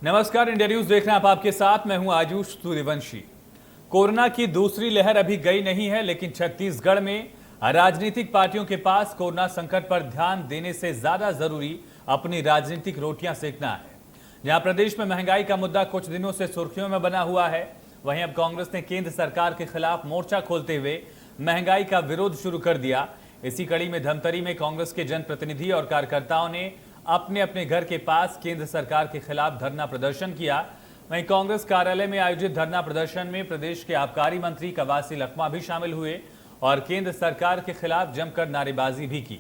नमस्कार, India news देख रहे हैं आप। आपके साथ मैं हूं आयुष सूर्यवंशी। कोरोना की दूसरी लहर अभी गई नहीं है, लेकिन छत्तीसगढ़ में राजनीतिक पार्टियों के पास कोरोना संकट पर ध्यान देने से ज्यादा जरूरी अपनी राजनीतिक रोटियां सेकना है। जहां प्रदेश में महंगाई का मुद्दा कुछ दिनों से सुर्खियों में बना हुआ है, वहीं अब कांग्रेस ने केंद्र सरकार के खिलाफ मोर्चा खोलते हुए महंगाई का विरोध शुरू कर दिया। इसी कड़ी में धमतरी में कांग्रेस के जनप्रतिनिधि और कार्यकर्ताओं ने अपने अपने घर के पास केंद्र सरकार के खिलाफ धरना प्रदर्शन किया। वहीं कांग्रेस कार्यालय में आयोजित धरना प्रदर्शन में प्रदेश के आबकारी मंत्री कवासी लखमा भी शामिल हुए और केंद्र सरकार के खिलाफ जमकर नारेबाजी भी की।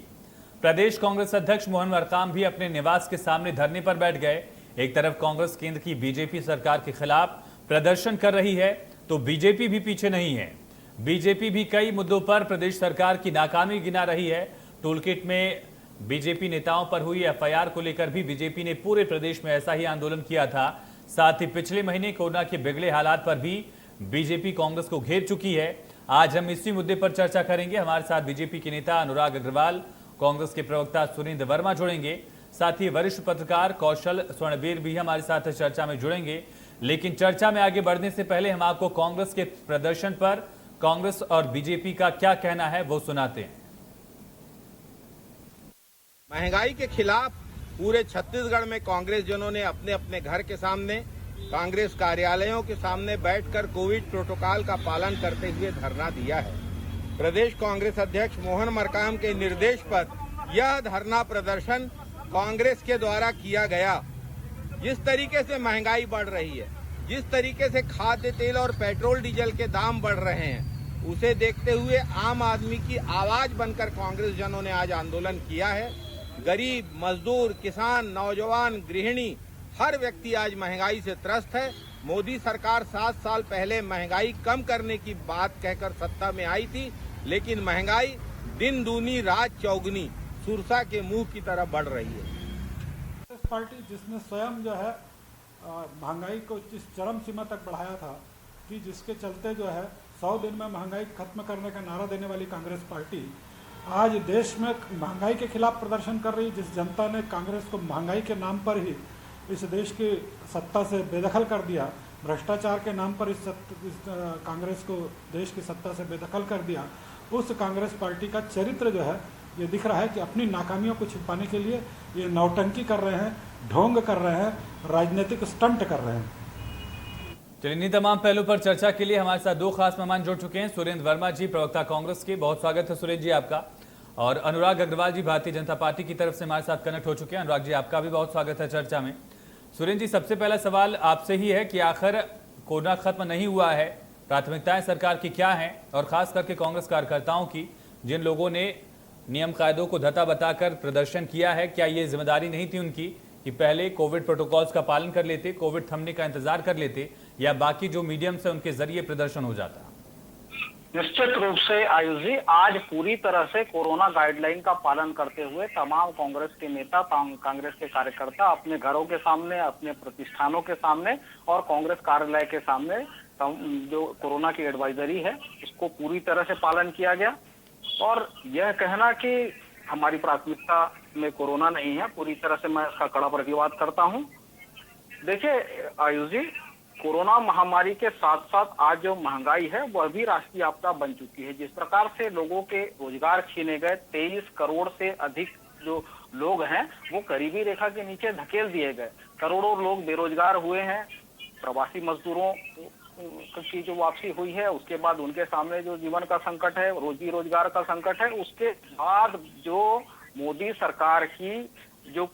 प्रदेश कांग्रेस अध्यक्ष मोहन मरकाम भी अपने निवास के सामने धरने पर बैठ गए। एक तरफ कांग्रेस केंद्र की बीजेपी सरकार के खिलाफ प्रदर्शन कर रही है, तो बीजेपी भी पीछे नहीं है। बीजेपी भी कई मुद्दों पर प्रदेश सरकार की नाकामी गिना रही है। टूलकिट में बीजेपी नेताओं पर हुई एफआईआर को लेकर भी बीजेपी ने पूरे प्रदेश में ऐसा ही आंदोलन किया था। साथ ही पिछले महीने कोरोना के बिगड़े हालात पर भी बीजेपी कांग्रेस को घेर चुकी है। आज हम इसी मुद्दे पर चर्चा करेंगे। हमारे साथ बीजेपी के नेता अनुराग अग्रवाल, कांग्रेस के प्रवक्ता सुरेंद्र वर्मा जुड़ेंगे। साथ ही वरिष्ठ पत्रकार कौशल स्वर्णवीर भी हमारे साथ चर्चा में जुड़ेंगे। लेकिन चर्चा में आगे बढ़ने से पहले हम आपको कांग्रेस के प्रदर्शन पर कांग्रेस और बीजेपी का क्या कहना है वो सुनाते हैं। महंगाई के खिलाफ पूरे छत्तीसगढ़ में कांग्रेस जनों ने अपने अपने घर के सामने, कांग्रेस कार्यालयों के सामने बैठकर कोविड प्रोटोकॉल का पालन करते हुए धरना दिया है। प्रदेश कांग्रेस अध्यक्ष मोहन मरकाम के निर्देश पर यह धरना प्रदर्शन कांग्रेस के द्वारा किया गया। जिस तरीके से महंगाई बढ़ रही है, जिस तरीके से खाद्य तेल और पेट्रोल डीजल के दाम बढ़ रहे हैं, उसे देखते हुए आम आदमी की आवाज बनकर कांग्रेस जनों ने आज आंदोलन किया है। गरीब, मजदूर, किसान, नौजवान, गृहिणी, हर व्यक्ति आज महंगाई से त्रस्त है। मोदी सरकार 7 साल पहले महंगाई कम करने की बात कहकर सत्ता में आई थी, लेकिन महंगाई दिन दूनी रात चौगुनी सुरसा के मुंह की तरफ बढ़ रही है। पार्टी जिसने स्वयं जो है महंगाई को इस चरम सीमा तक बढ़ाया था कि जिसके चलते जो है 100 दिन में महंगाई खत्म करने का नारा देने वाली कांग्रेस पार्टी आज देश में महंगाई के खिलाफ प्रदर्शन कर रही। जिस जनता ने कांग्रेस को महंगाई के नाम पर ही इस देश की सत्ता से बेदखल कर दिया, भ्रष्टाचार के नाम पर इस कांग्रेस को देश की सत्ता से बेदखल कर दिया, उस कांग्रेस पार्टी का चरित्र जो है ये दिख रहा है कि अपनी नाकामियों को छिपाने के लिए ये नौटंकी कर रहे हैं, ढोंग कर रहे हैं, राजनीतिक स्टंट कर रहे हैं। चलिए, इन तमाम पहलू पर चर्चा के लिए हमारे साथ दो खास मेहमान जुड़ चुके हैं। सुरेंद्र वर्मा जी, प्रवक्ता कांग्रेस के, बहुत स्वागत है सुरेंद्र जी आपका। और अनुराग अग्रवाल जी, भारतीय जनता पार्टी की तरफ से हमारे साथ कनेक्ट हो चुके हैं। अनुराग जी, आपका भी बहुत स्वागत है चर्चा में। सुरेंद्र जी, सबसे पहला सवाल आपसे ही है कि आखिर कोरोना खत्म नहीं हुआ है, प्राथमिकताएं सरकार की क्या हैं, और खास करके कांग्रेस कार्यकर्ताओं की, जिन लोगों ने नियम कायदों को धता बताकर प्रदर्शन किया है, क्या ये जिम्मेदारी नहीं थी उनकी कि पहले कोविड प्रोटोकॉल्स का पालन कर लेते, कोविड थमने का इंतजार कर लेते, या बाकी जो मीडियम से उनके जरिए प्रदर्शन हो जाता? निश्चित रूप से आयुष जी, आज पूरी तरह से कोरोना गाइडलाइन का पालन करते हुए तमाम कांग्रेस के नेता, कांग्रेस के कार्यकर्ता अपने घरों के सामने, अपने प्रतिष्ठानों के सामने और कांग्रेस कार्यालय के सामने जो कोरोना की एडवाइजरी है उसको पूरी तरह से पालन किया गया। और यह कहना कि हमारी प्राथमिकता में कोरोना नहीं है, पूरी तरह से मैं इसका कड़ा प्रतिवाद करता हूं। देखिए आयुष जी, कोरोना महामारी के साथ साथ आज जो महंगाई है वह भी राष्ट्रीय आपदा बन चुकी है। जिस प्रकार से लोगों के रोजगार छीने गए, 23 करोड़ से अधिक जो लोग हैं वो गरीबी रेखा के नीचे धकेल दिए गए, करोड़ों लोग बेरोजगार हुए हैं, प्रवासी मजदूरों की जो वापसी हुई है उसके बाद उनके सामने जो जीवन का संकट है, रोजी रोजगार का संकट है, उसके बाद जो मोदी सरकार की जो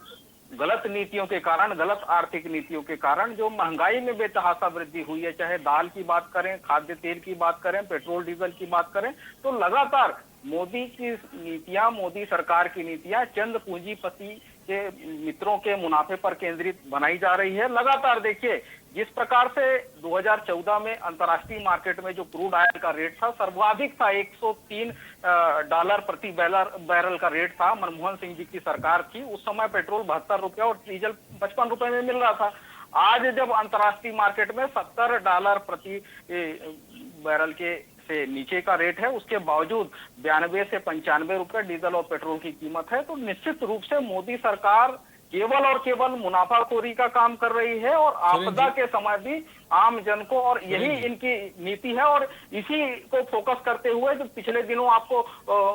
गलत नीतियों के कारण, गलत आर्थिक नीतियों के कारण जो महंगाई में बेतहाशा वृद्धि हुई है, चाहे दाल की बात करें, खाद्य तेल की बात करें, पेट्रोल डीजल की बात करें, तो लगातार मोदी की नीतियां, मोदी सरकार की नीतियां चंद पूंजीपति के मित्रों के मुनाफे पर केंद्रित बनाई जा रही है। लगातार देखिए, जिस प्रकार से 2014 में अंतर्राष्ट्रीय मार्केट में जो क्रूड ऑयल का रेट था सर्वाधिक था, $103 प्रति बैरल का रेट था, मनमोहन सिंह जी की सरकार थी उस समय। पेट्रोल 72 रुपये और डीजल 55 रुपए में मिल रहा था। आज जब अंतर्राष्ट्रीय मार्केट में $70 प्रति बैरल के से नीचे का रेट है, उसके बावजूद 92 से 95 रुपए डीजल और पेट्रोल की कीमत है, तो निश्चित रूप से मोदी सरकार केवल और केवल मुनाफाखोरी का काम कर रही है और आपदा के समय भी आम जन को, और यही इनकी नीति है। और इसी को फोकस करते हुए जो पिछले दिनों आपको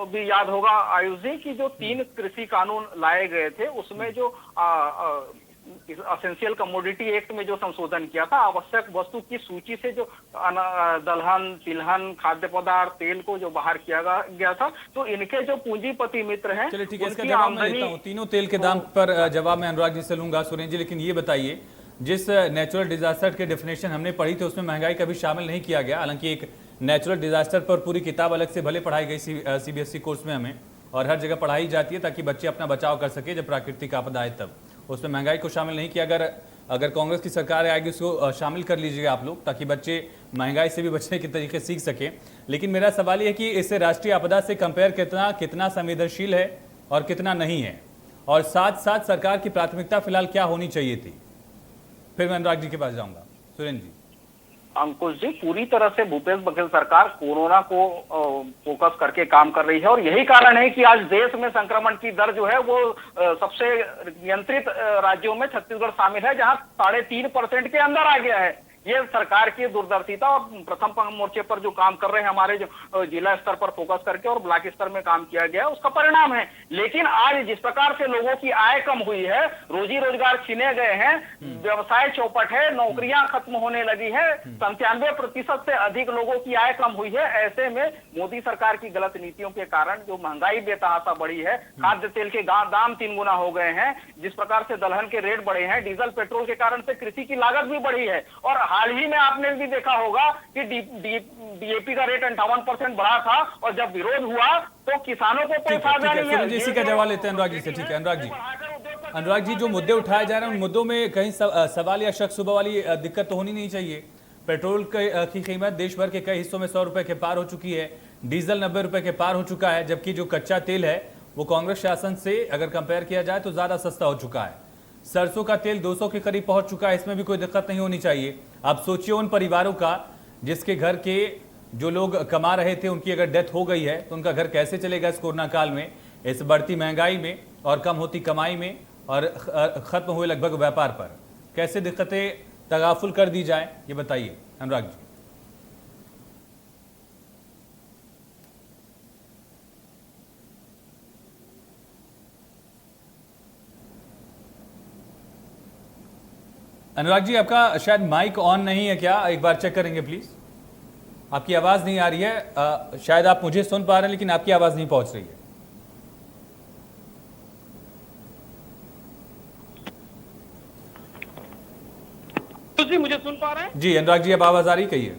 भी याद होगा आयुष जी की जो 3 कृषि कानून लाए गए थे, उसमें जो असेंशियल कमोडिटी एक्ट में जो संशोधन किया था, आवश्यक वस्तु की सूची से जो दलहन, तिलहन, खाद्य पदार्थ, तेल को जो बाहर किया गया था, तो इनके जो पूंजीपति मित्र हैं, चलिए ठीक है, इसका जवाब मैं लेता हूं। तीनों तेल के दाम पर जवाब मैं अनुराग जी से लूंगा। सुरेंद्र जी, लेकिन ये बताइए, जिस नेचुरल डिजास्टर के डेफिनेशन हमने पढ़ी थी उसमें महंगाई कभी शामिल नहीं किया गया। हालांकि एक नेचुरल डिजास्टर पर पूरी किताब अलग से भले पढ़ाई गई सीबीएसई कोर्स में हमें, और हर जगह पढ़ाई जाती है ताकि बच्चे अपना बचाव कर सके जब प्राकृतिक आपदा आए तब। उसमें महंगाई को शामिल नहीं किया। अगर कांग्रेस की सरकार आएगी उसको शामिल कर लीजिएगा आप लोग, ताकि बच्चे महंगाई से भी बचने के तरीके सीख सकें। लेकिन मेरा सवाल ये है कि इससे राष्ट्रीय आपदा से कंपेयर कितना संवेदनशील है और कितना नहीं है, और साथ साथ सरकार की प्राथमिकता फिलहाल क्या होनी चाहिए थी। फिर मैं अनुराग जी के पास जाऊंगा। सुरेंद्र जी। अंकुश जी, पूरी तरह से भूपेश बघेल सरकार कोरोना को फोकस करके काम कर रही है, और यही कारण है कि आज देश में संक्रमण की दर जो है वो सबसे नियंत्रित राज्यों में छत्तीसगढ़ शामिल है, जहां 3.5% के अंदर आ गया है। ये सरकार की दूरदर्शिता और प्रथम मोर्चे पर जो काम कर रहे हैं हमारे जो जिला स्तर पर फोकस करके और ब्लॉक स्तर में काम किया गया है, उसका परिणाम है। लेकिन आज जिस प्रकार से लोगों की आय कम हुई है, रोजी रोजगार छीने गए हैं, व्यवसाय चौपट है, नौकरियां खत्म होने लगी है, 97% से अधिक लोगों की आय कम हुई है। ऐसे में मोदी सरकार की गलत नीतियों के कारण जो महंगाई बेतहाशा बढ़ी है, खाद्य तेल के दाम 3 गुना हो गए हैं, जिस प्रकार से दलहन के रेट बढ़े हैं, डीजल पेट्रोल के कारण से कृषि की लागत भी बढ़ी है। और हाल ही में आपने भी देखा होगा कि डीएपी का रेट 58% बढ़ा था, और जब विरोध हुआ तो किसानों को कोई फायदा नहीं है। इसी का जवाब लेते हैं अनुराग जी से। ठीक है अनुराग जी, जो मुद्दे उठाए जा रहे हैं उन मुद्दों में कहीं सवाल या शक सुबह वाली दिक्कत तो होनी नहीं चाहिए। पेट्रोल की कीमत देश भर के कई हिस्सों में 100 रुपए के पार हो चुकी है, डीजल 90 रुपए के पार हो चुका है, जबकि जो कच्चा तेल है वो कांग्रेस शासन से अगर कंपेयर किया जाए तो ज्यादा सस्ता हो चुका है। सरसों का तेल 200 के करीब पहुंच चुका है, इसमें भी कोई दिक्कत नहीं होनी चाहिए। आप सोचिए उन परिवारों का जिसके घर के जो लोग कमा रहे थे उनकी अगर डेथ हो गई है तो उनका घर कैसे चलेगा इस कोरोना काल में, इस बढ़ती महंगाई में और कम होती कमाई में और खत्म हुए लगभग व्यापार पर कैसे दिक्कतें तगाफुल कर दी जाए, ये बताइए अनुराग जी। अनुराग जी, आपका शायद माइक ऑन नहीं है क्या, एक बार चेक करेंगे प्लीज। आपकी आवाज नहीं आ रही है। शायद आप मुझे सुन पा रहे हैं लेकिन आपकी आवाज नहीं पहुंच रही है। तो जी मुझे सुन पा रहे हैं? जी अनुराग जी, अब आवाज आ रही, कहिए।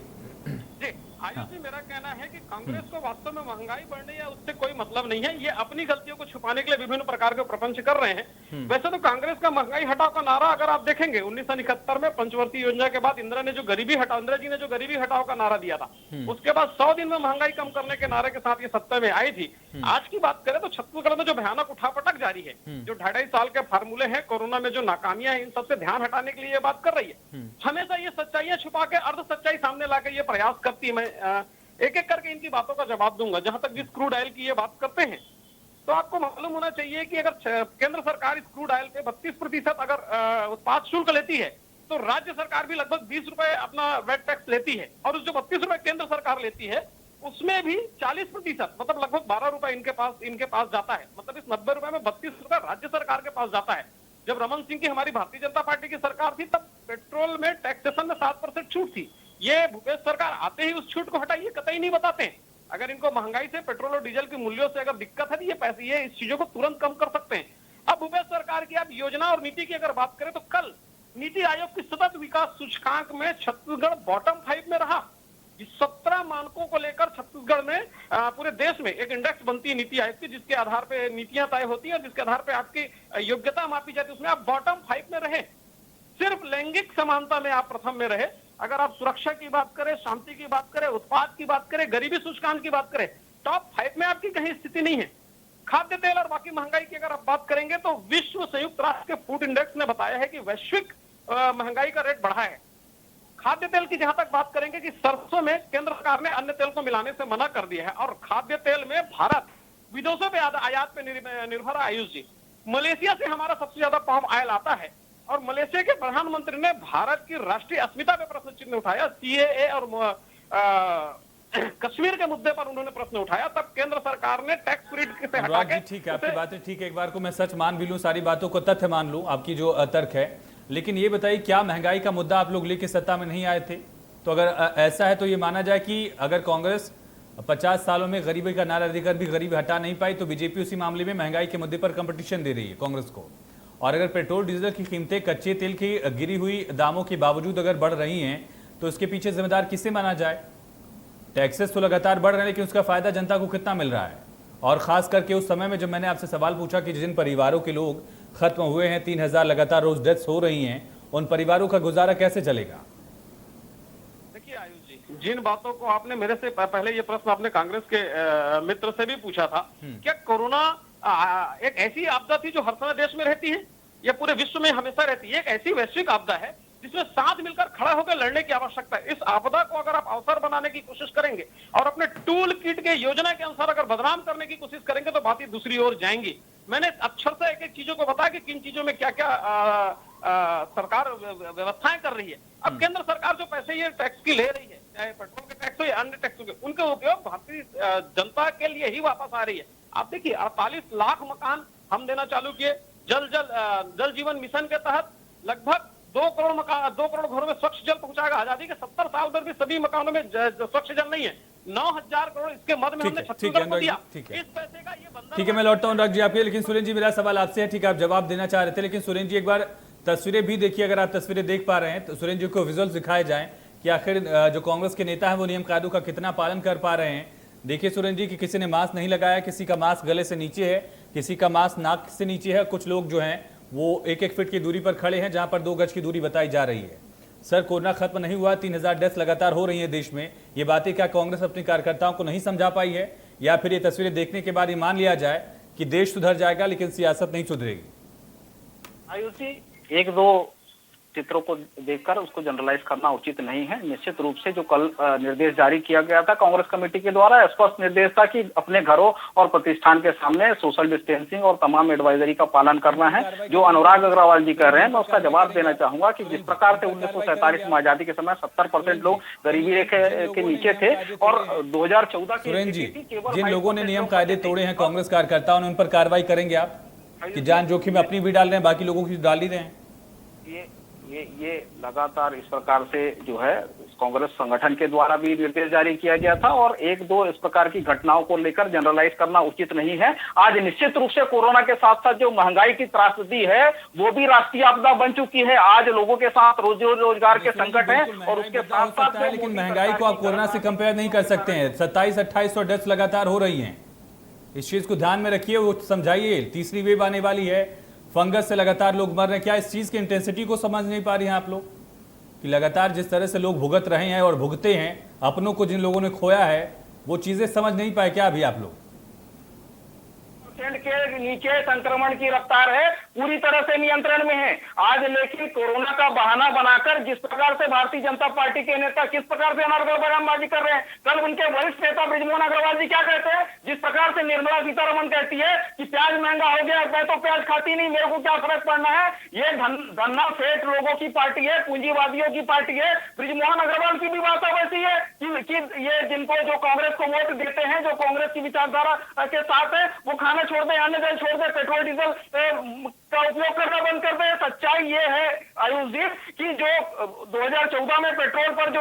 जी आयुष जी, मेरा कहना है कि कांग्रेस को वास्तव में महंगाई बढ़ने या उससे कोई मतलब नहीं है। ये अपनी गलतियों को छुपाने के लिए विभिन्न प्रकार के प्रपंच कर रहे हैं। वैसे तो कांग्रेस का महंगाई हटाओ का नारा अगर आप देखेंगे 1971 में पंचवर्ती योजना के बाद इंदिरा जी ने जो गरीबी हटाओ का नारा दिया था, उसके बाद 100 दिन में महंगाई कम करने के नारे के साथ ये सत्ता में आई थी। आज की बात करें तो छत्तीसगढ़ में जो भयानक उठापटक जारी है, जो 2.5 साल के फार्मूले हैं, कोरोना में जो नाकामियां हैं, इन सबसे ध्यान हटाने के लिए ये बात कर रही है। हमेशा ये सच्चाइयां छुपा के अर्ध सच्चाई सामने लाकर ये प्रयास करती है। मैं एक एक करके इनकी बातों का जवाब दूंगा। जहां तक इस क्रूड ऑयल की ये बात करते हैं, तो आपको मालूम होना चाहिए कि अगर केंद्र सरकार इस क्रूड ऑयल पे 32% अगर उत्पाद शुल्क लेती है, तो राज्य सरकार भी लगभग 20 रुपए अपना वेट टैक्स लेती है। और उस जो 32 रुपए केंद्र सरकार लेती है, उसमें भी 40% मतलब लगभग 12 रुपए इनके पास जाता है। मतलब इस 90 रुपए में 32 रुपए राज्य सरकार के पास जाता है। जब रमन सिंह की हमारी भारतीय जनता पार्टी की सरकार थी, तब पेट्रोल में टैक्सेशन में 7% छूट थी। ये भूपेश सरकार आते ही उस छूट को हटाइए कतई नहीं बताते हैं। अगर इनको महंगाई से, पेट्रोल और डीजल के मूल्यों से अगर दिक्कत है तो ये इस चीजों को तुरंत कम कर सकते हैं। अब भूपेश सरकार की आप योजना और नीति की अगर बात करें तो कल नीति आयोग की सतत विकास सूचकांक में छत्तीसगढ़ बॉटम 5 में रहा। 17 मानकों को लेकर छत्तीसगढ़ में पूरे देश में एक इंडेक्स बनती है नीति आयोग की, जिसके आधार पे नीतियां तय होती है और जिसके आधार पे आपकी योग्यता मापी जाती है। उसमें आप बॉटम 5 में रहे। सिर्फ लैंगिक समानता में आप प्रथम में रहे। अगर आप सुरक्षा की बात करें, शांति की बात करें, उत्पाद की बात करें, गरीबी सूचकांक की बात करें, टॉप 5 में आपकी कहीं स्थिति नहीं है। खाद्य तेल और बाकी महंगाई की अगर आप बात करेंगे तो विश्व संयुक्त राष्ट्र के फूड इंडेक्स ने बताया है कि वैश्विक महंगाई का रेट बढ़ा है। खाद्य तेल की जहां तक बात करेंगे कि सरसों में केंद्र सरकार ने अन्य तेल को मिलाने से मना कर दिया है, और खाद्य तेल में भारत विदेशों पे आयात पे निर्भर है। आयुष जी, मलेशिया से हमारा सबसे ज्यादा पाम ऑयल आता है और मलेशिया के प्रधानमंत्री ने भारत की राष्ट्रीय अस्मिता पे प्रश्न चिन्ह उठाया, सीएए और कश्मीर के मुद्दे पर उन्होंने प्रश्न उठाया, तब केंद्र सरकार ने टैक्स क्रेडिट से हटा के ठीक है, आपकी बातें ठीक है, एक बार को मैं सच मान भी लूं, सारी बातों को तथ्य मान लूं आपकी जो तर्क है, लेकिन ये बताइए क्या महंगाई का मुद्दा आप लोग लेके सत्ता में नहीं आए थे? तो अगर ऐसा है तो ये माना जाए कि अगर कांग्रेस 50 सालों में गरीबी का नारा देकर भी गरीबी हटा नहीं पाई तो बीजेपी उसी मामले में महंगाई के मुद्दे पर कंपटीशन दे रही है कांग्रेस को। और अगर पेट्रोल डीजल की कीमतें कच्चे तेल की गिरी हुई दामों के बावजूद अगर बढ़ रही हैं तो इसके पीछे जिम्मेदार किसे माना जाए? टैक्सेस तो लगातार बढ़ रहे हैं लेकिन उसका फायदा जनता को कितना मिल रहा है? और खास करके उस समय में जब मैंने आपसे सवाल पूछा कि जिन परिवारों के लोग खत्म हुए हैं, 3000 लगातार रोज डेथ्स हो रही हैं, उन परिवारों का गुजारा कैसे चलेगा? देखिए आयुष जी, जिन बातों को आपने मेरे से पहले ये प्रश्न आपने कांग्रेस के मित्र से भी पूछा था, क्या कोरोना एक ऐसी आपदा थी जो हर समय देश में रहती है या पूरे विश्व में हमेशा रहती है? एक ऐसी वैश्विक आपदा है जिसमें साथ मिलकर खड़ा होकर लड़ने की आवश्यकता है। इस आपदा को अगर आप अवसर बनाने की कोशिश करेंगे और अपने टूल किट के योजना के अनुसार अगर बदनाम करने की कोशिश करेंगे तो बातें दूसरी ओर जाएंगी। मैंने अक्षर से एक एक चीजों को बताया कि किन चीजों में क्या क्या सरकार व्यवस्थाएं कर रही है। अब केंद्र सरकार जो पैसे ये टैक्स की ले रही है, चाहे पेट्रोल के टैक्स हो या अन्य टैक्सों के, उनका उपयोग भारतीय जनता के लिए ही वापस आ रही है। आप देखिए 48 लाख मकान हम देना चालू किए। जल जीवन मिशन के तहत लगभग 2 करोड़ घरों में स्वच्छ जल पहुंचाएगा। आजादी के 70 साल में भी सभी मकानों में स्वच्छ जल नहीं है। 9000 करोड़ इसके मद में हमने छत्तीसगढ़ को दिया। इस पैसे का ये बंधन, ठीक है, मैं लौटता हूँ अनुराग जी आपके। लेकिन सुरेंद्र जी मेरा सवाल आपसे है, ठीक है आप जवाब देना चाह रहे थे, लेकिन सुरेंद्र जी एक बार तस्वीरें भी देखिए, अगर आप तस्वीरें देख पा रहे हैं तो सुरेंद्र जी को विजुअल्स दिखाए जाएं कि आखिर जो कांग्रेस के नेता है वो नियम कायदों का कितना पालन कर पा रहे हैं। देखिए सुरेंद्र जी कि किसी ने मास्क नहीं लगाया, किसी का मास्क गले से नीचे है, किसी का मास्क नाक से नीचे है, कुछ लोग जो हैं वो 1-1 फीट की दूरी पर खड़े हैं जहां पर 2 गज की दूरी बताई जा रही है। सर कोरोना खत्म नहीं हुआ, 3000 डेथ्स लगातार हो रही है देश में। ये बातें क्या कांग्रेस अपने कार्यकर्ताओं को नहीं समझा पाई है, या फिर ये तस्वीरें देखने के बाद ये मान लिया जाए कि देश सुधर जाएगा लेकिन सियासत नहीं सुधरेगी? आयुष जी, 1-2 चित्रों को देखकर उसको जनरलाइज करना उचित नहीं है। निश्चित रूप से जो कल निर्देश जारी किया गया था कांग्रेस कमेटी के द्वारा, स्पष्ट निर्देश था कि अपने घरों और प्रतिष्ठान के सामने सोशल डिस्टेंसिंग और तमाम एडवाइजरी का पालन करना है। जो अनुराग अग्रवाल जी कर रहे हैं, मैं उसका जवाब देना चाहूंगा कि जिस प्रकार से 1947 में आजादी के समय 70% लोग गरीबी रेखे के नीचे थे और 2014 की सुरेंद्र जी, जिन लोगों ने नियम कायदे तोड़े हैं कांग्रेस कार्यकर्ताओं ने, उन पर कार्रवाई करेंगे आप कि जान जोखिम में अपनी भी डाल रहे हैं, बाकी लोगों की डाल ही रहे हैं? ये लगातार इस प्रकार से जो है कांग्रेस संगठन के द्वारा भी निर्देश जारी किया गया था और 1-2 इस प्रकार की घटनाओं को लेकर जनरलाइज करना उचित नहीं है। आज निश्चित रूप से कोरोना के साथ साथ जो महंगाई की त्रासदी है वो भी राष्ट्रीय आपदा बन चुकी है। आज लोगों के साथ रोजगार के संकट है और उसके साथ साथ, लेकिन महंगाई को आप कोरोना से कंपेयर नहीं कर सकते हैं। 2700-2800 डेथ्स लगातार हो रही हैं, इस चीज को ध्यान में रखिए, वो समझाइए। तीसरी वेव आने वाली है, फंगस से लगातार लोग मर रहे हैं। क्या इस चीज की इंटेंसिटी को समझ नहीं पा रही हैं आप लोग कि लगातार जिस तरह से लोग भुगत रहे हैं और भुगते हैं, अपनों को जिन लोगों ने खोया है वो चीजें समझ नहीं पाए क्या अभी आप लोग? के नीचे संक्रमण की रफ्तार है पूरी तरह से नियंत्रण में है आज। लेकिन कोरोना का बहाना बनाकर जिस प्रकार से भारतीय जनता पार्टी के नेता किस प्रकार से अनर्गल बयानबाजी कर रहे हैं, कल उनके वरिष्ठ नेता बृजमोहन अग्रवाल जी क्या कहते हैं, जिस प्रकार से निर्मला सीतारमण कहती है कि प्याज महंगा हो गया, मैं तो प्याज खाती नहीं, मेरे को क्या फर्क पड़ना है। ये धन्ना सेठ लोगों की पार्टी है, पूंजीवादियों की पार्टी है। बृजमोहन अग्रवाल की भी बात वैसी है कि ये जिनको जो कांग्रेस को वोट देते हैं, जो कांग्रेस की विचारधारा के साथ है, वो खाना छोड़ दे, अन्य जल छोड़ दे, पेट्रोल डीजल का उपयोग करना बंद कर दे। सच्चाई ये है आयुष जी कि जो 2014 में पेट्रोल पर जो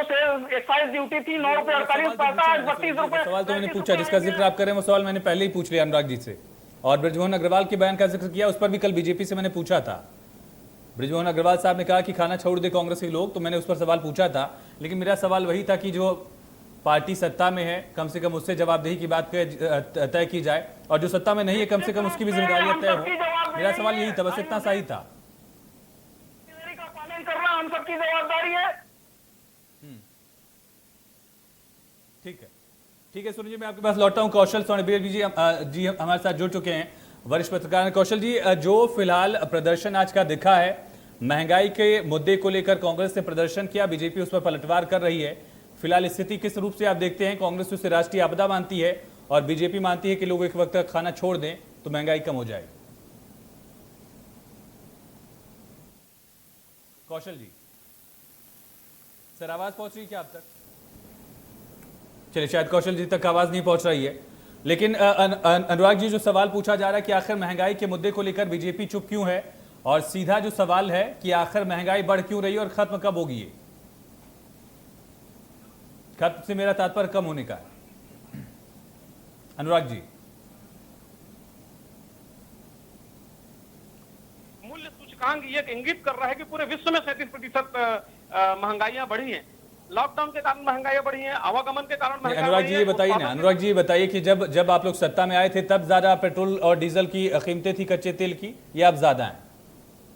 एक्साइज ड्यूटी थी 9 रुपए 48 पैसा, आज 32 रुपए। सवाल तो मैंने पूछा जिसका जिक्र आप करें, वो सवाल मैंने पहले ही पूछ लिया अनुराग जी से, और बृजमोहन अग्रवाल के बयान का जिक्र किया, उस पर भी कल बीजेपी से मैंने पूछा था। बृजमोहन अग्रवाल साहब ने कहा कि खाना छोड़ दे कांग्रेस के लोग, तो मैंने उस पर सवाल पूछा था। लेकिन मेरा सवाल वही था कि जो पार्टी सत्ता में है कम से कम उससे जवाबदेही की बात तय की जाए, और जो सत्ता में नहीं है कम से कम उसकी भी जिम्मेदारी तय हो। मेरा सवाल यही था, बस इतना सा ही था। का पालन करना हम सबकी जवाबदारी है। ठीक है सुरेंद्र जी, मैं आपके पास लौटता हूं। कौशल सोनबीर जी हमारे साथ जुड़ चुके हैं, वरिष्ठ पत्रकार। कौशल जी, जो फिलहाल प्रदर्शन आज का दिखा है, महंगाई के मुद्दे को लेकर कांग्रेस ने प्रदर्शन किया, बीजेपी उस पर पलटवार कर रही है। फिलहाल स्थिति किस रूप से आप देखते हैं? कांग्रेस उसे राष्ट्रीय आपदा मानती है और बीजेपी मानती है कि लोग एक वक्त तक खाना छोड़ दें तो महंगाई कम हो जाएगी। कौशल जी, सर आवाज पहुंच रही है क्या आप तक? चलिए, शायद कौशल जी तक आवाज नहीं पहुंच रही है, लेकिन अनुराग जी, जो सवाल पूछा जा रहा है कि आखिर महंगाई के मुद्दे को लेकर बीजेपी चुप क्यों है, और सीधा जो सवाल है कि आखिर महंगाई बढ़ क्यों रही है और खत्म कब होगी ये? खत्म से मेरा तात्पर्य कम होने का है। अनुराग जी, मूल्य सूचकांक ये इंगित कर रहा है कि पूरे विश्व में 37% महंगाइयां बढ़ी हैं। लॉकडाउन के कारण महंगाइयां बढ़ी हैं, आवागमन के कारण महंगाई अनुराग बढ़ी जी है, ये बताइए ना, अनुराग जी ये बताइए कि जब आप लोग सत्ता में आए थे तब ज्यादा पेट्रोल और डीजल की कीमतें थी कच्चे तेल की, या अब ज्यादा है?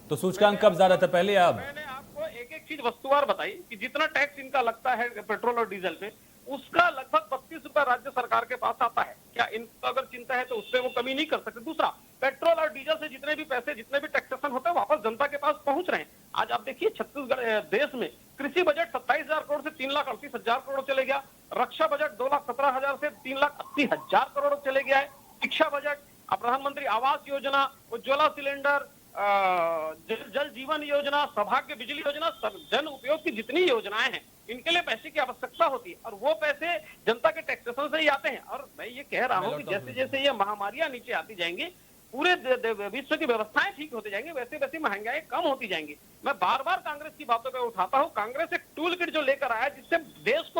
तो सूचकांक कब ज्यादा था, पहले या अब? मैंने आपको एक एक चीज वस्तुवार बताई कि जितना टैक्स इनका लगता है पेट्रोल और डीजल पे, उसका लगभग 32 रुपए राज्य सरकार के पास आता है। क्या इनको अगर चिंता है तो उससे वो कमी नहीं कर सकते। दूसरा, पेट्रोल और डीजल से जितने भी पैसे, जितने भी टैक्सेशन होते हैं, वापस जनता के पास पहुंच रहे हैं। आज आप देखिए, छत्तीसगढ़ देश में कृषि बजट 27,000 करोड़ से 3,38,000 करोड़ चले गया। रक्षा बजट 2,17,000 से 3,80,000 करोड़ चले गया है। शिक्षा बजट, प्रधानमंत्री आवास योजना, उज्ज्वला सिलेंडर, जल जीवन योजना, सौभाग्य बिजली योजना, सब जन उपयोग की जितनी योजनाएं हैं, इनके लिए पैसे की आवश्यकता होती है, और वो पैसे जनता के टैक्सेशन से ही आते हैं। और मैं ये कह रहा हूं कि जैसे जैसे ये महामारियां नीचे आती जाएंगी, पूरे विश्व की व्यवस्थाएं ठीक होती जाएंगी, वैसे वैसे महंगाई कम होती जाएंगी। मैं बार बार कांग्रेस की बातों पे उठाता हूं। कांग्रेस एक टूल किट जो लेकर आया, जिससे देश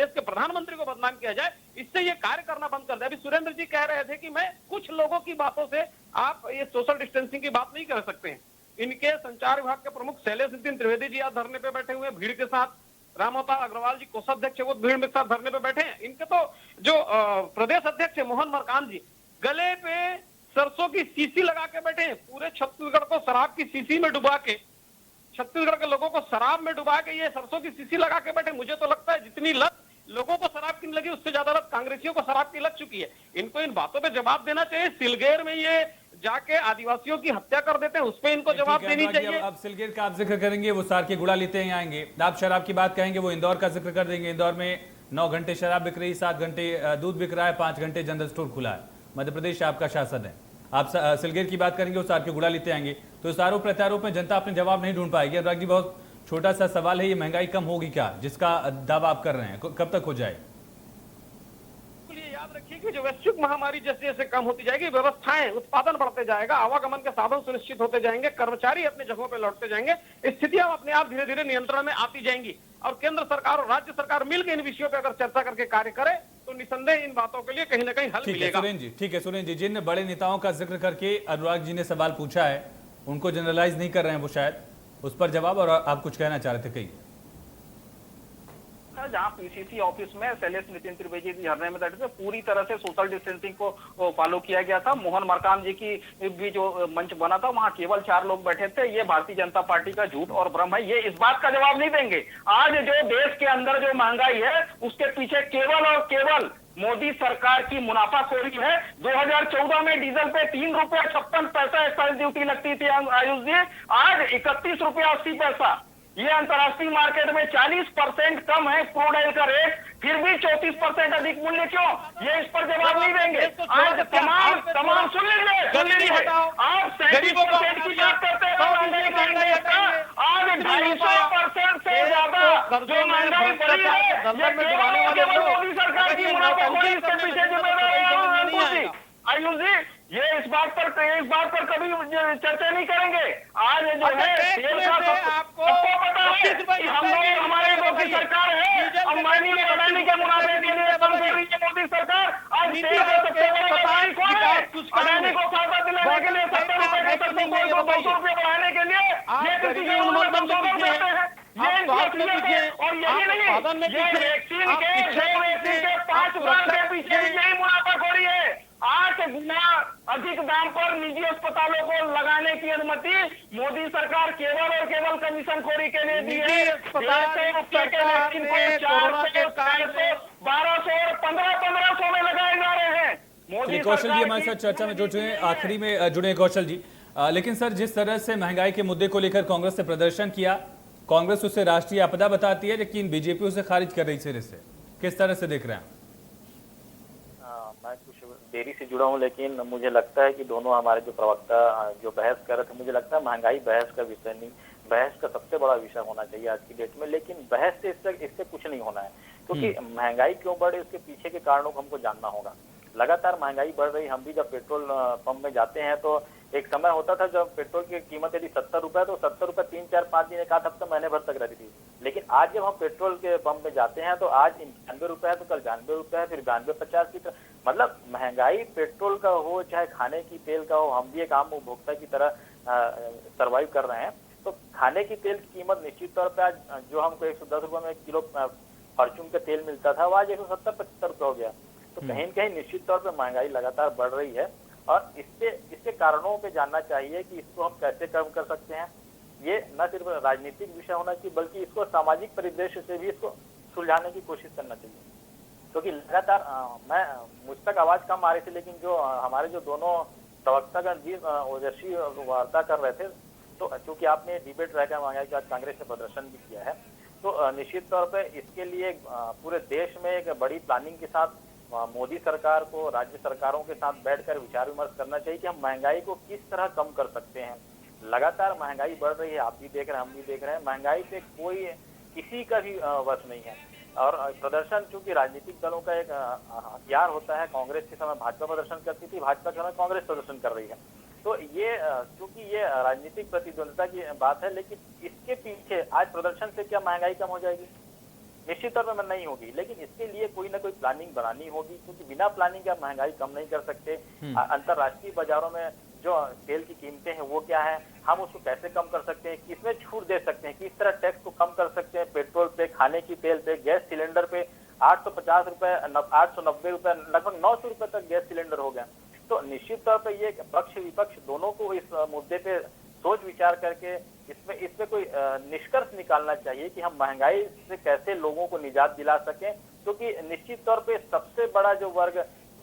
के प्रधानमंत्री को बदनाम किया जाए, इससे ये कार्य करना बंद कर दे। अभी सुरेंद्र जी कह रहे थे कि मैं कुछ लोगों की बातों से आप ये सोशल डिस्टेंसिंग की बात नहीं कर सकते हैं। इनके संचार विभाग के प्रमुख शैलेश नितिन त्रिवेदी जी आज धरने पे बैठे हुए भीड़ के साथ। रामोता अग्रवाल जी कोषाध्यक्ष वो भीड़ के साथ धरने पे बैठे हैं। इनके तो जो प्रदेश अध्यक्ष है मोहन मरकाम जी, गले पे सरसों की सीसी लगा के बैठे हैं। पूरे छत्तीसगढ़ को शराब की सीसी में डुबा के, छत्तीसगढ़ के लोगों को शराब में डुबा के ये सरसों की सीसी लगा के बैठे। मुझे तो लगता है जितनी लत लोगों को शराब की लगी, उससे ज्यादा लत कांग्रेसियों को शराब की लग चुकी है। इनको इन बातों पे जवाब देना चाहिए। सिलगेर में ये जाके आदिवासियों की हत्या कर देते हैं, उस पे इनको जवाब देनी चाहिए। अब सिलगेर का आप जिक्र करेंगे, वो सार के गुड़ा लेते ही आएंगे। आप शराब की बात कहेंगे, वो इंदौर का जिक्र कर देंगे। इंदौर में 9 घंटे शराब बिक रही, 7 घंटे दूध बिक रहा है, 5 घंटे जनरल स्टोर खुला है। मध्य प्रदेश आपका शासन है। आप सिलगेर की बात करेंगे, वो सार के गुड़ा लेते आएंगे। तो इस आरोप प्रत्यारोप में जनता अपने जवाब नहीं ढूंढ पाएगी। अनुराग जी, बहुत छोटा सा सवाल है, ये महंगाई कम होगी क्या, जिसका दावा आप कर रहे हैं, कब तक हो जाए? याद रखिए कि जो वैश्विक महामारी जैसे जैसे कम होती जाएगी, व्यवस्थाएं, उत्पादन बढ़ते जाएगा, आवागमन के साधन सुनिश्चित होते जाएंगे, कर्मचारी अपने जगहों पे लौटते जाएंगे, स्थितियां अपने आप धीरे धीरे नियंत्रण में आती जाएंगी। और केंद्र सरकार और राज्य सरकार मिलकर इन विषयों पर अगर चर्चा करके कार्य करे तो निसंदेह इन बातों के लिए कहीं ना कहीं हल मिलेगा। सुरेंद्र जी, ठीक है सुरेंद्र जी, जिन बड़े नेताओं का जिक्र करके अनुराग जी ने सवाल पूछा है, उनको जनरलाइज नहीं कर रहे हैं वो, शायद उस पर जवाब, और आप कुछ कहना चाह रहे थे कहीं? जहां पीसीसी ऑफिस में शैलेश नितिन त्रिवेदी जी धरने में बैठे थे, पूरी तरह से सोशल डिस्टेंसिंग को फॉलो किया गया था। मोहन मरकाम जी की भी जो मंच बना था, वहां केवल 4 लोग बैठे थे। ये भारतीय जनता पार्टी का झूठ और भ्रम है, ये इस बात का जवाब नहीं देंगे। आज जो देश के अंदर जो महंगाई है, उसके पीछे केवल और केवल मोदी सरकार की मुनाफाखोरी है। 2014 में डीजल पे 3 रुपया 56 पैसा एक्साइज ड्यूटी लगती थी आयुष जी, आज 31 रुपया 80 पैसा। ये अंतर्राष्ट्रीय मार्केट में 40% कम है क्रूड ऑयल का रेट, फिर भी 34% अधिक मूल्य क्यों? ये इस पर जवाब नहीं देंगे। आज तमाम सुन लीजिए आप 37% की बात करते हैं, आज 250% से ज्यादा जो महंगाई बढ़ी है, मोदी सरकार की मुनाफाखोरी इसके पीछे जिम्मेदार आयुष जी। ये इस बात पर कभी चर्चा नहीं करेंगे। आज जो है तेल का सबको पता है कि हम लोग, हमारे मोदी सरकार है, अंबानी और अडानी के मुनाफे के लिए काम कर रही है मोदी सरकार। आज तेल का सबसे बड़ा व्यापारी कौन है? अडानी को फायदा दिलाने के लिए 70 रुपए के सबको 200 रुपये बढ़ाने के लिए ये किसी के उम्र संशोधन करते हैं। और यही नहीं, ये वैक्सीन के 5 साल के पीछे यही मुनाफाखोरी है। 8 गुना अधिक दाम पर निजी अस्पतालों को लगाने की अनुमति मोदी सरकार केवल और केवल कमीशन खोरी के लिए दी है। 1,500 रुपए के वैक्सीन को 400, 400, 1200 और 1500 में लगाए जा रहे हैं। मोदी कौशल जी हमारे साथ चर्चा में जुड़ चुके हैं, आखिरी में जुड़े कौशल जी। लेकिन सर, जिस तरह से महंगाई के मुद्दे को लेकर कांग्रेस ने प्रदर्शन किया, कांग्रेस उसे राष्ट्रीय आपदा बताती है, लेकिन बीजेपी उसे खारिज कर रही सिरे से, किस तरह से देख रहे हैं? मैं कुछ देरी से जुड़ा हूं, लेकिन मुझे लगता है कि दोनों हमारे जो प्रवक्ता जो बहस कर रहे थे, मुझे लगता है महंगाई बहस का विषय नहीं, बहस का सबसे बड़ा विषय होना चाहिए आज की डेट में। लेकिन बहस से इससे कुछ नहीं होना है, क्योंकि महंगाई क्यों बढ़े उसके पीछे के कारणों को हमको जानना होगा। लगातार महंगाई बढ़ रही। हम भी जब पेट्रोल पंप में जाते हैं तो एक समय होता था जब पेट्रोल की कीमत यदि 70 रुपए तो 70 रुपए 3, 4, 5 दिन, 1 आध हफ्ता, महीने भर तक रहती थी। लेकिन आज जब हम पेट्रोल के पंप में जाते हैं तो आज 91 रुपए है, तो कल 92 रुपए है, फिर 92.50 की। मतलब महंगाई पेट्रोल का हो चाहे खाने की तेल का हो, हम भी एक आम उपभोक्ता की तरह सर्वाइव कर रहे हैं। तो खाने की तेल की कीमत निश्चित तौर पर आज जो हमको 110 रुपए में 1 किलो फॉर्चून का तेल मिलता था, वो आज 170-75 रुपए हो गया। तो कहीं न कहीं निश्चित तौर पर महंगाई लगातार बढ़ रही है और इसके कारणों पे जानना चाहिए कि इसको हम कैसे कम कर सकते हैं। ये न सिर्फ राजनीतिक विषय होना चाहिए बल्कि इसको सामाजिक परिदृश्य से भी इसको सुलझाने की कोशिश करना चाहिए। क्योंकि लगातार मुझ तक आवाज कम आ रही थी, लेकिन जो हमारे जो दोनों प्रवक्तागण जी ओजस्वी वार्ता कर रहे थे, तो चूंकि आपने डिबेट रहकर महंगाई का कांग्रेस ने प्रदर्शन भी किया है, तो निश्चित तौर पर इसके लिए पूरे देश में एक बड़ी प्लानिंग के साथ मोदी सरकार को राज्य सरकारों के साथ बैठकर विचार विमर्श करना चाहिए कि हम महंगाई को किस तरह कम कर सकते हैं। लगातार महंगाई बढ़ रही है, आप भी देख रहे हैं, हम भी देख रहे हैं। महंगाई पे कोई किसी का भी वश नहीं है। और प्रदर्शन चूंकि राजनीतिक दलों का एक हथियार होता है, कांग्रेस के समय भाजपा प्रदर्शन करती थी, भाजपा के समय कांग्रेस प्रदर्शन कर रही है। तो ये चूंकि ये राजनीतिक प्रतिद्वंदिता की बात है, लेकिन इसके पीछे आज प्रदर्शन से क्या महंगाई कम हो जाएगी? निश्चित तौर पर नहीं होगी। लेकिन इसके लिए कोई ना कोई प्लानिंग बनानी होगी, क्योंकि बिना प्लानिंग के आप महंगाई कम नहीं कर सकते। अंतरराष्ट्रीय बाजारों में जो तेल की कीमतें हैं वो क्या है, हम उसको कैसे कम कर सकते हैं, किसमें छूट दे सकते हैं, किस तरह टैक्स को कम कर सकते हैं। पेट्रोल पे, खाने की तेल पे, गैस सिलेंडर पे 850 रुपए, 890 रुपए, लगभग 900 रुपए तक गैस सिलेंडर हो गया। तो निश्चित तौर पर ये पक्ष विपक्ष दोनों को इस मुद्दे पे सोच विचार करके इसमें कोई निष्कर्ष निकालना चाहिए कि हम महंगाई से कैसे लोगों को निजात दिला सकें। क्योंकि निश्चित तौर पे सबसे बड़ा जो वर्ग,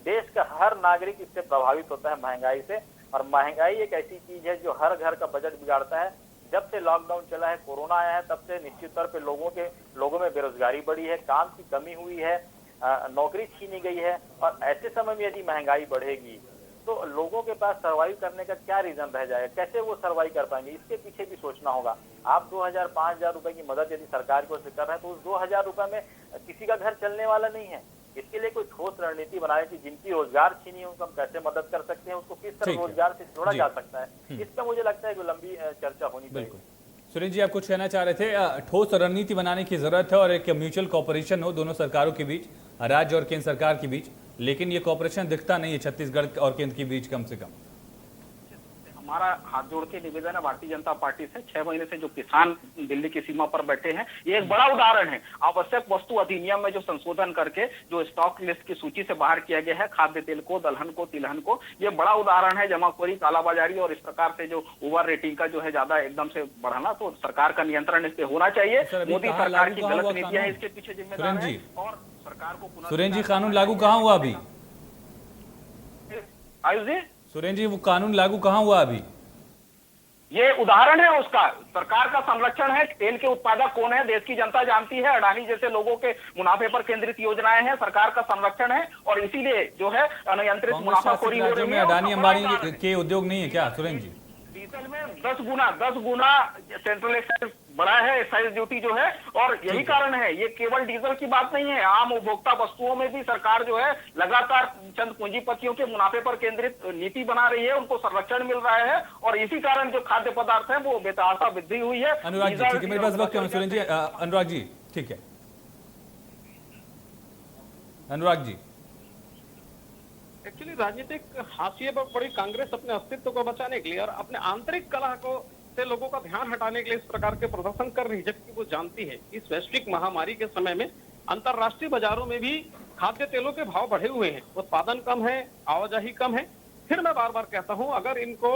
देश का हर नागरिक इससे प्रभावित होता है महंगाई से। और महंगाई एक ऐसी चीज है जो हर घर का बजट बिगाड़ता है। जब से लॉकडाउन चला है, कोरोना आया है, तब से निश्चित तौर पे लोगों में बेरोजगारी बढ़ी है, काम की कमी हुई है, नौकरी छीनी गई है। और ऐसे समय में यदि महंगाई बढ़ेगी तो लोगों के पास सर्वाइव करने का क्या रीजन रह जाएगा, कैसे वो सर्वाइव कर पाएंगे, इसके पीछे भी सोचना होगा। आप 2000 5,000 रुपए की मदद यदि सरकार को कर रहे हैं तो उस 2000 रुपए में किसी का घर चलने वाला नहीं है। इसके लिए कोई ठोस रणनीति बनाए कि जिनकी रोजगार छीनी है उनको हम कैसे मदद कर सकते हैं, उसको किस तरह रोजगार से जोड़ा जा सकता है। इसका मुझे लगता है कि लंबी चर्चा होनी चाहिए। सुरेंद्र जी, आप कुछ कहना चाह रहे थे? ठोस रणनीति बनाने की जरूरत है और एक म्यूचुअल कॉपरेशन हो दोनों सरकारों के बीच, राज्य और केंद्र सरकार के बीच, लेकिन ये कॉपरेशन दिखता नहीं है छत्तीसगढ़ और केंद्र के बीच कम से कम। हमारा हाथ जोड़ के निवेदन है भारतीय जनता पार्टी से, 6 महीने से जो किसान दिल्ली की सीमा पर बैठे हैं, ये एक बड़ा उदाहरण है। आवश्यक वस्तु अधिनियम में जो संशोधन करके जो स्टॉक लिस्ट की सूची से बाहर किया गया है, खाद्य तेल को, दलहन को, तिलहन को, ये बड़ा उदाहरण है। जमाखोरी, कालाबाजारी और इस प्रकार से जो ओवर रेटिंग का जो है ज्यादा एकदम से बढ़ाना, तो सरकार का नियंत्रण इस पे होना चाहिए। मोदी सरकार की गलत नीतियां इसके पीछे जिम्मेदार है और सरकार को। सुरेंद्र जी, कानून लागू कहाँ हुआ अभी? आयुष जी, सुरेंद्र जी, वो कानून लागू कहाँ हुआ अभी? ये उदाहरण है उसका। सरकार का संरक्षण है। तेल के उत्पादक कौन है, देश की जनता जानती है। अडानी जैसे लोगों के मुनाफे पर केंद्रित योजनाएं हैं, सरकार का संरक्षण है और इसीलिए जो है अनियंत्रित मुनाफाखोरी हो रही है। अडानी अंबानी के उद्योग नहीं है क्या सुरेंद्र जी? डीजल में 10 गुना सेंट्रल एक्साइज बढ़ा है, एक्साइज ड्यूटी जो है, और यही कारण है। ये केवल डीजल की बात नहीं है, आम उपभोक्ता वस्तुओं में भी सरकार जो है लगातार चंद पूंजीपतियों के मुनाफे पर केंद्रित नीति बना रही है, उनको संरक्षण मिल रहा है और इसी कारण जो खाद्य पदार्थ है वो बेतहाशा वृद्धि हुई है। अनुराग जी, ठीक है, मेरे पास वक्त है। सुरेंद्र जी, अनुराग जी, ठीक है। अनुराग जी, एक्चुअली राजनीतिक हाशिए पर पड़ी कांग्रेस अपने अस्तित्व को बचाने के लिए और अपने आंतरिक कलह को से लोगों का ध्यान हटाने के लिए इस प्रकार के प्रदर्शन कर रही है, जबकि वो जानती है इस वैश्विक महामारी के समय में अंतरराष्ट्रीय बाजारों में भी खाद्य तेलों के भाव बढ़े हुए हैं, उत्पादन कम है, आवाजाही कम है। फिर मैं बार बार कहता हूं, अगर इनको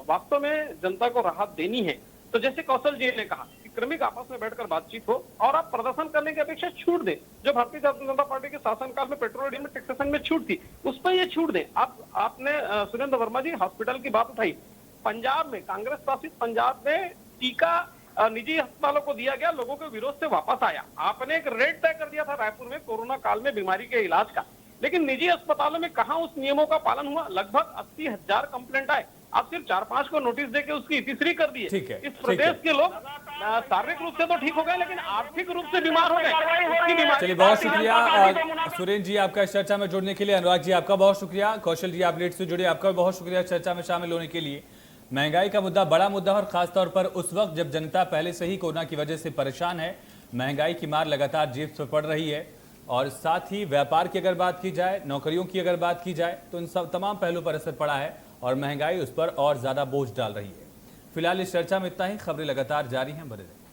वास्तव में जनता को राहत देनी है तो जैसे कौशल जी ने कहा कि क्रमिक आपस में बैठकर बातचीत हो और आप प्रदर्शन करने की अपेक्षा छूट दें। जो भारतीय जनता पार्टी के शासनकाल में पेट्रोल डीजल में टैक्सेशन में छूट थी, उस पर ये छूट दें। आपने सुरेंद्र वर्मा जी हॉस्पिटल की बात उठाई। पंजाब में, कांग्रेस शासित पंजाब में टीका निजी अस्पतालों को दिया गया, लोगों के विरोध से वापस आया। आपने एक रेट तय कर दिया था रायपुर में कोरोना काल में बीमारी के इलाज का, लेकिन निजी अस्पतालों में कहां उस नियमों का पालन हुआ। लगभग 80,000 कंप्लेंट आए। आप सिर्फ 4-5 को नोटिस देके उसकी तीसरी कर दिए। ठीक है, इस ठीक प्रदेश है। के लोग शारीरिक रूप से तो ठीक हो गए, लेकिन आर्थिक रूप से बीमार हो गए। उसकी बीमारी- चलिए, बहुत शुक्रिया और सुरेंद्र जी आपका इस चर्चा में जुड़ने के लिए। अनुराग जी आपका बहुत शुक्रिया। कौशल जी आप लेट से जुड़े, आपका भी बहुत शुक्रिया चर्चा में शामिल होने के लिए। महंगाई का मुद्दा बड़ा मुद्दा और खासतौर पर उस वक्त जब जनता पहले से ही कोरोना की वजह से परेशान है। महंगाई की मार लगातार जेब पर पड़ रही है और साथ ही व्यापार की अगर बात की जाए, नौकरियों की अगर बात की जाए तो इन सब तमाम पहलुओं पर असर पड़ा है और महंगाई उस पर और ज्यादा बोझ डाल रही है। फिलहाल इस चर्चा में इतना ही। खबरें लगातार जारी हैं, बने रहें।